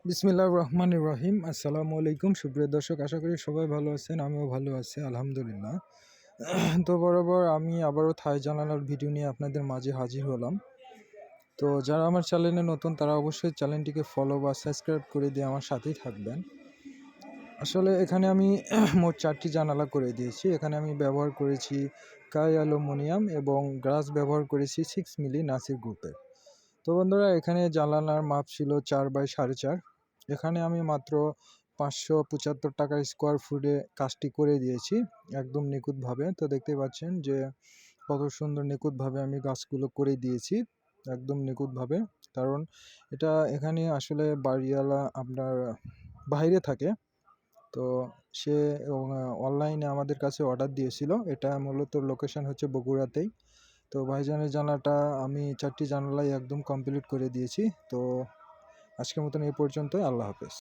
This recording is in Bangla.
বিসমিল্লাহির রহমানির রহিম। আসসালামু আলাইকুম সুপ্রিয় দর্শক, আশা করি সবাই ভালো আছেন। আমিও ভালো আছি আলহামদুলিল্লাহ। তো বরাবর আমি আবারও থাই জানালার ভিডিও নিয়ে আপনাদের মাঝে হাজির হলাম। তো যারা আমার চ্যানেলে নতুন তারা অবশ্যই চ্যানেলটিকে ফলো বা সাবস্ক্রাইব করে দিয়ে আমার সাথেই থাকবেন। আসলে এখানে আমি মোট 4টি জানালা করে দিয়েছি। এখানে আমি ব্যবহার করেছি কাই অ্যালুমিনিয়াম এবং গ্লাস ব্যবহার করেছি 6 মিলি নাসির গ্রুপের। তো বন্ধুরা, এখানে জানালার মাপ ছিল 4x4.5। এখানে আমি মাত্র 575 টাকা স্কোয়ার ফুটে কাজটি করে দিয়েছি একদম নিখুঁতভাবে। তো দেখতে পাচ্ছেন যে কত সুন্দর নিখুঁতভাবে আমি গাছগুলো করে দিয়েছি, একদম নিখুঁতভাবে। কারণ এটা এখানে আসলে বাড়িওয়ালা আপনার বাইরে থাকে, তো সে অনলাইনে আমাদের কাছে অর্ডার দিয়েছিল। এটা মূলত লোকেশন হচ্ছে বগুড়াতেই। তো ভাইজানের জানালাটা আমি 4টি জানালাই একদম কমপ্লিট করে দিয়েছি। তো আজকের মতন এই পর্যন্তই। আল্লাহ হাফেজ।